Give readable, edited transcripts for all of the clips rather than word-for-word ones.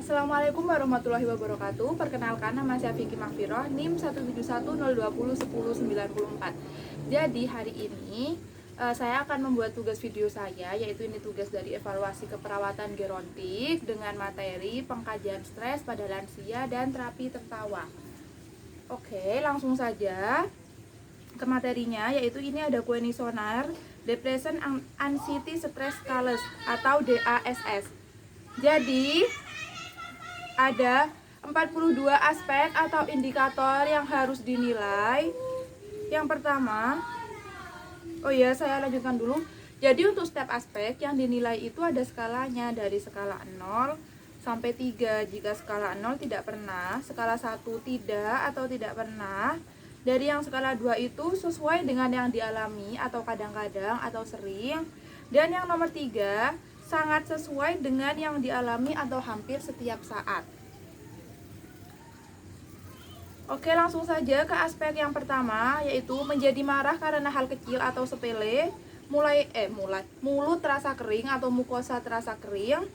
Assalamualaikum warahmatullahi wabarakatuh. Perkenalkan, nama saya Vicky Makfiroh, NIM 17102010944. Jadi hari ini saya akan membuat tugas video saya, yaitu ini tugas dari evaluasi keperawatan gerontik dengan materi pengkajian stres pada lansia dan terapi tertawa. Oke, langsung saja ke materinya, yaitu ini ada kuesioner Depression Anxiety Stress Scales atau DASS. Jadi ada 42 aspek atau indikator yang harus dinilai. Yang pertama, saya lanjutkan dulu. Jadi untuk setiap aspek yang dinilai itu ada skalanya, dari skala 0 sampai 3. Jika skala 0 tidak pernah, skala 1 tidak atau tidak pernah. Dari yang skala 2 itu sesuai dengan yang dialami atau kadang-kadang atau sering. Dan yang nomor 3 sangat sesuai dengan yang dialami atau hampir setiap saat. Oke, langsung saja ke aspek yang pertama, yaitu menjadi marah karena hal kecil atau sepele, mulut terasa kering atau mukosa terasa kering,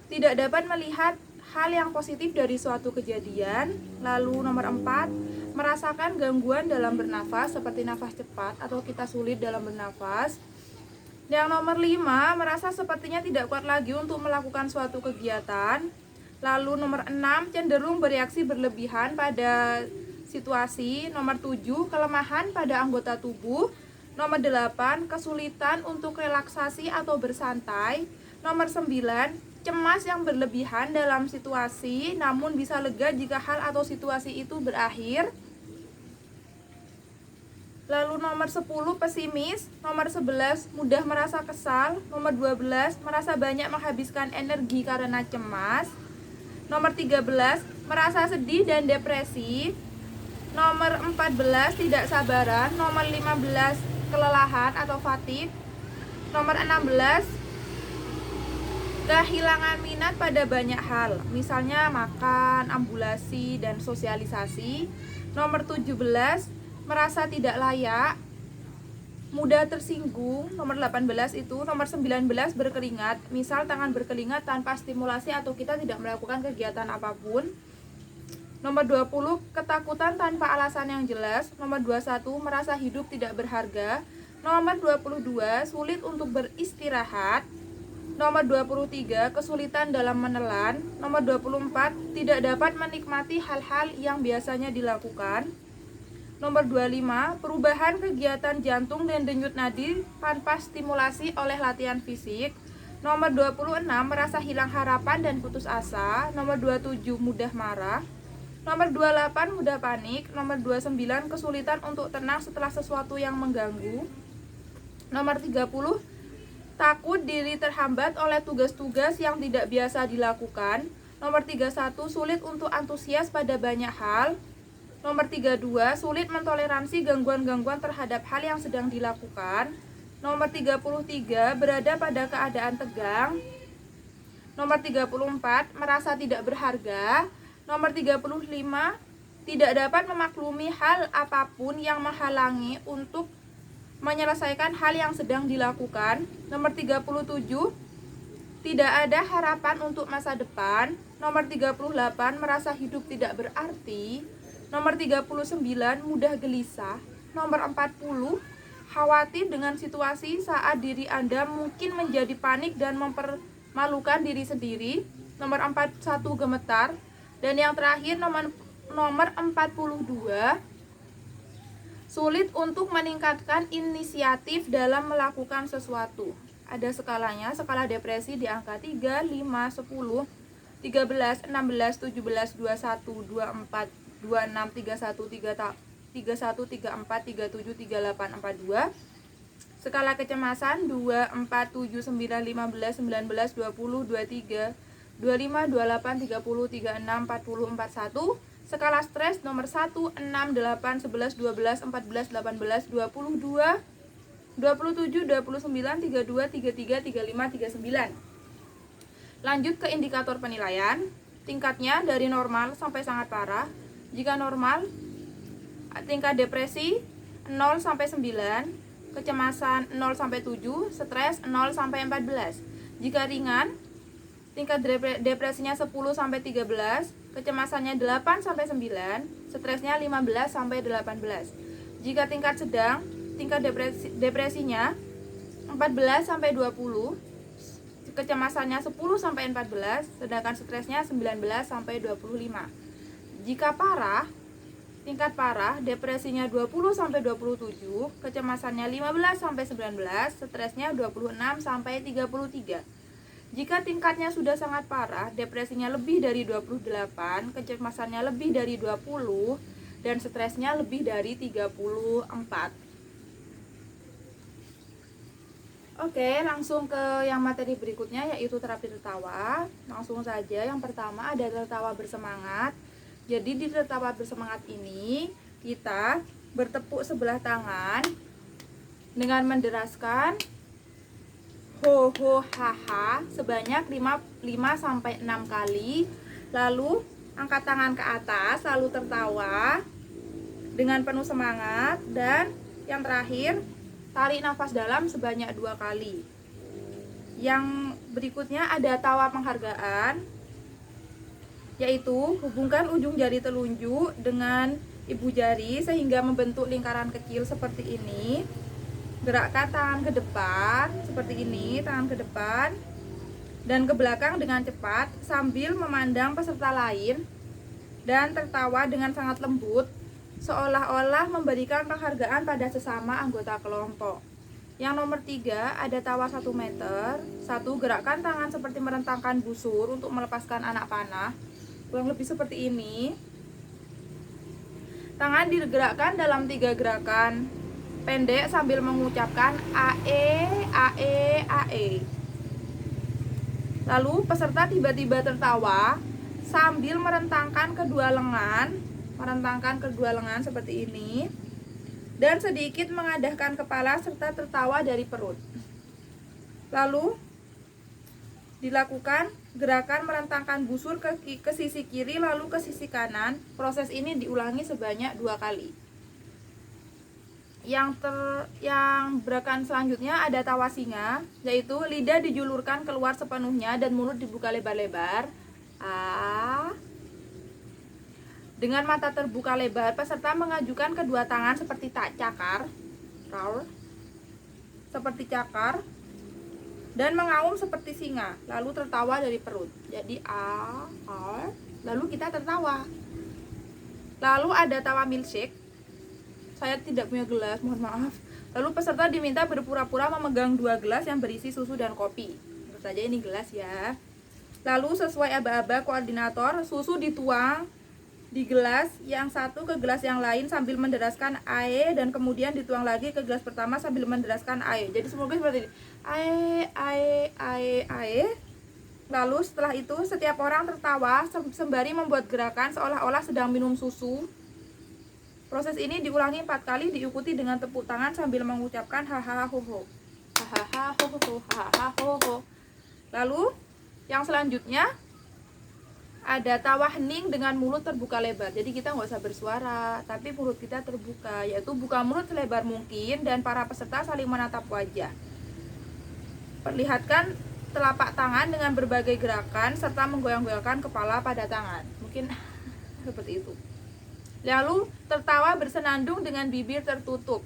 tidak dapat melihat hal yang positif dari suatu kejadian. Lalu nomor 4, merasakan gangguan dalam bernafas seperti nafas cepat atau kita sulit dalam bernafas. Yang nomor 5, merasa sepertinya tidak kuat lagi untuk melakukan suatu kegiatan. Lalu nomor 6, cenderung bereaksi berlebihan pada situasi. Nomor 7, kelemahan pada anggota tubuh. Nomor 8, kesulitan untuk relaksasi atau bersantai. Nomor 9, cemas yang berlebihan dalam situasi namun bisa lega jika hal atau situasi itu berakhir. Lalu nomor 10, pesimis. Nomor 11, mudah merasa kesal. Nomor 12, merasa banyak menghabiskan energi karena cemas. Nomor 13, merasa sedih dan depresi. Nomor 14, tidak sabaran. Nomor 15, kelelahan atau fatigue. Nomor 16, kehilangan minat pada banyak hal, misalnya makan, ambulasi, dan sosialisasi. Nomor 17, merasa tidak layak, mudah tersinggung. Nomor 18 itu. Nomor 19, berkeringat, misal tangan berkeringat tanpa stimulasi atau kita tidak melakukan kegiatan apapun. Nomor 20, ketakutan tanpa alasan yang jelas. Nomor 21, merasa hidup tidak berharga. Nomor 22, sulit untuk beristirahat. Nomor 23, kesulitan dalam menelan. Nomor 24, tidak dapat menikmati hal-hal yang biasanya dilakukan. Nomor 25, perubahan kegiatan jantung dan denyut nadi tanpa stimulasi oleh latihan fisik. Nomor 26, merasa hilang harapan dan putus asa. Nomor 27, mudah marah. Nomor 28, mudah panik. Nomor 29, kesulitan untuk tenang setelah sesuatu yang mengganggu. Nomor 30, takut diri terhambat oleh tugas-tugas yang tidak biasa dilakukan. Nomor 31, sulit untuk antusias pada banyak hal. Nomor 32, sulit mentoleransi gangguan-gangguan terhadap hal yang sedang dilakukan. Nomor 33, berada pada keadaan tegang. Nomor 34, merasa tidak berharga. Nomor 35, tidak dapat memaklumi hal apapun yang menghalangi untuk menyelesaikan hal yang sedang dilakukan. Nomor 37, tidak ada harapan untuk masa depan. Nomor 38, merasa hidup tidak berarti. Nomor 39, mudah gelisah. Nomor 40, khawatir dengan situasi saat diri Anda mungkin menjadi panik dan mempermalukan diri sendiri. Nomor 41, gemetar. Dan yang terakhir nomor 42, sulit untuk meningkatkan inisiatif dalam melakukan sesuatu. Ada skalanya, skala depresi di angka 3, 5, 10, 13, 16, 17, 21, 24, 26, 31, 34, 37, 38, 42. Skala kecemasan 2, 4, 7, 9, 15, 19, 20, 23, 25, 28, 30, 36, 40, 41. Skala stres nomor 1, 6, 8, 11, 12, 14, 18, 22, 27, 29, 32, 33, 35, 39. Lanjut ke indikator penilaian. Tingkatnya dari normal sampai sangat parah. Jika normal, tingkat depresi 0 sampai 9, kecemasan 0 sampai 7, stres 0 sampai 14. Jika ringan, tingkat depresinya 10 sampai 13, kecemasannya 8 sampai 9, stresnya 15 sampai 18. Jika tingkat sedang, tingkat depresinya 14 sampai 20, kecemasannya 10 sampai 14, sedangkan stresnya 19 sampai 25. Jika parah, tingkat parah, depresinya 20 sampai 27, kecemasannya 15 sampai 19, stresnya 26 sampai 33. Jika tingkatnya sudah sangat parah, depresinya lebih dari 28, kecemasannya lebih dari 20, dan stresnya lebih dari 34. Oke, langsung ke yang materi berikutnya, yaitu terapi tertawa. Langsung saja, yang pertama ada tertawa bersemangat. Jadi di tertawa bersemangat ini, kita bertepuk sebelah tangan dengan menderaskan ho ho ha ha sebanyak 5 sampai 6 kali. Lalu angkat tangan ke atas, lalu tertawa dengan penuh semangat, dan yang terakhir tarik nafas dalam sebanyak 2 kali. Yang berikutnya ada tawa penghargaan, yaitu hubungkan ujung jari telunjuk dengan ibu jari sehingga membentuk lingkaran kecil seperti ini. Gerakkan tangan ke depan seperti ini, tangan ke depan dan ke belakang dengan cepat sambil memandang peserta lain dan tertawa dengan sangat lembut, seolah-olah memberikan penghargaan pada sesama anggota kelompok. Yang nomor 3 ada tawa 1 meter. 1. Gerakkan tangan seperti merentangkan busur untuk melepaskan anak panah, kurang lebih seperti ini. Tangan digerakkan dalam 3 gerakan pendek sambil mengucapkan AE, AE, AE. Lalu peserta tiba-tiba tertawa sambil merentangkan kedua lengan seperti ini, dan sedikit mengadahkan kepala serta tertawa dari perut. Lalu dilakukan gerakan merentangkan busur ke sisi kiri lalu ke sisi kanan. Proses ini diulangi sebanyak 2 kali. Yang gerakan selanjutnya ada tawa singa, yaitu lidah dijulurkan keluar sepenuhnya dan mulut dibuka lebar-lebar. Dengan mata terbuka lebar, peserta mengajukan kedua tangan seperti cakar, dan mengaum seperti singa, lalu tertawa dari perut. Jadi lalu kita tertawa. Lalu ada tawa milkshake. Saya tidak punya gelas, mohon maaf. Lalu peserta diminta berpura-pura memegang 2 gelas yang berisi susu dan kopi. Tentu saja ini gelas ya. Lalu sesuai aba-aba koordinator, susu dituang di gelas yang satu ke gelas yang lain sambil menderaskan air, dan kemudian dituang lagi ke gelas pertama sambil menderaskan air. Jadi semoga seperti ini. Air. Lalu setelah itu setiap orang tertawa sembari membuat gerakan seolah-olah sedang minum susu. Proses ini diulangi 4 kali, diikuti dengan tepuk tangan sambil mengucapkan hahaha ho ho. Hahaha ho ho, hahaha ho ho. Lalu yang selanjutnya ada tawa hening dengan mulut terbuka lebar. Jadi kita nggak usah bersuara, tapi mulut kita terbuka, yaitu buka mulut selebar mungkin dan para peserta saling menatap wajah. Perlihatkan telapak tangan dengan berbagai gerakan serta menggoyang-goyangkan kepala pada tangan. Mungkin seperti itu. Lalu tertawa bersenandung dengan bibir tertutup.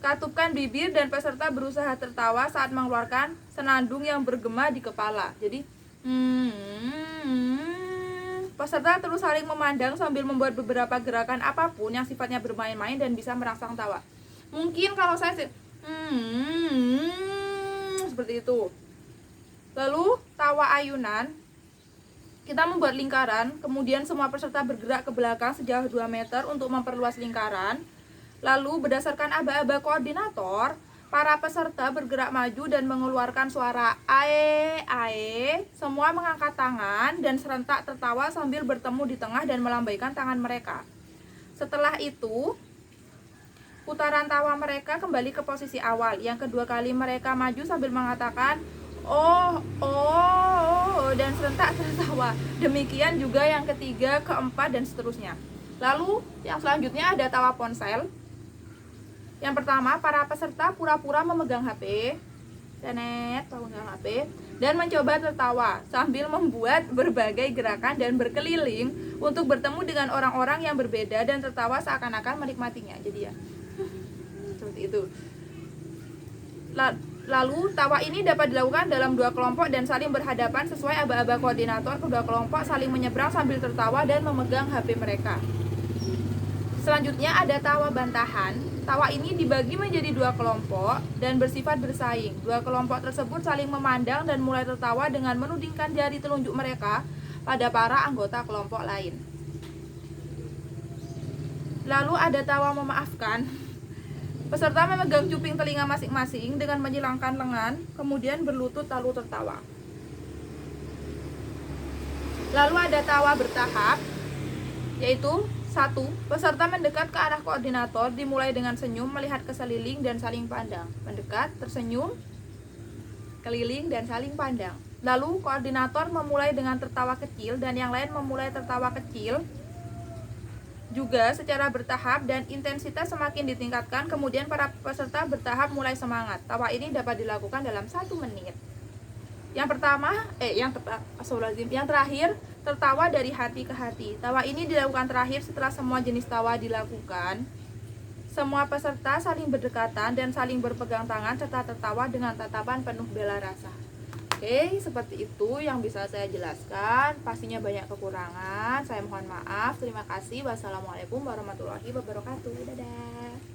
Katupkan bibir dan peserta berusaha tertawa saat mengeluarkan senandung yang bergema di kepala. Jadi peserta terus saling memandang sambil membuat beberapa gerakan apapun yang sifatnya bermain-main dan bisa merangsang tawa. Mungkin kalau saya seperti itu. Lalu tawa ayunan. Kita membuat lingkaran, kemudian semua peserta bergerak ke belakang sejauh 2 meter untuk memperluas lingkaran. Lalu berdasarkan aba-aba koordinator, para peserta bergerak maju dan mengeluarkan suara ae. Semua mengangkat tangan dan serentak tertawa sambil bertemu di tengah dan melambaikan tangan mereka. Setelah itu, putaran tawa mereka kembali ke posisi awal. Yang kedua kali mereka maju sambil mengatakan oh, dan serentak tertawa. Demikian juga yang ketiga, keempat, dan seterusnya. Lalu yang selanjutnya ada tawa ponsel. Yang pertama, para peserta pura-pura memegang HP. dan mencoba tertawa sambil membuat berbagai gerakan dan berkeliling untuk bertemu dengan orang-orang yang berbeda dan tertawa seakan-akan menikmatinya. Jadi ya seperti itu. Lalu tawa ini dapat dilakukan dalam dua kelompok dan saling berhadapan sesuai aba-aba koordinator. Kedua kelompok saling menyeberang sambil tertawa dan memegang HP mereka. Selanjutnya ada tawa bantahan. Tawa ini dibagi menjadi dua kelompok dan bersifat bersaing. Dua kelompok tersebut saling memandang dan mulai tertawa dengan menudingkan jari telunjuk mereka pada para anggota kelompok lain. Lalu ada tawa memaafkan. Peserta memegang cuping telinga masing-masing dengan menyilangkan lengan, kemudian berlutut lalu tertawa. Lalu ada tawa bertahap, yaitu 1. Peserta mendekat ke arah koordinator dimulai dengan senyum, melihat ke sekeliling dan saling pandang. Mendekat, tersenyum, keliling dan saling pandang. Lalu koordinator memulai dengan tertawa kecil dan yang lain memulai tertawa kecil juga secara bertahap dan intensitas semakin ditingkatkan. Kemudian para peserta bertahap mulai semangat. Tawa ini dapat dilakukan dalam 1 menit. Yang terakhir, tertawa dari hati ke hati. Tawa ini dilakukan terakhir setelah semua jenis tawa dilakukan. Semua peserta saling berdekatan dan saling berpegang tangan serta tertawa dengan tatapan penuh bela rasa. Oke, seperti itu yang bisa saya jelaskan. Pastinya banyak kekurangan. Saya mohon maaf. Terima kasih. Wassalamualaikum warahmatullahi wabarakatuh. Dadah.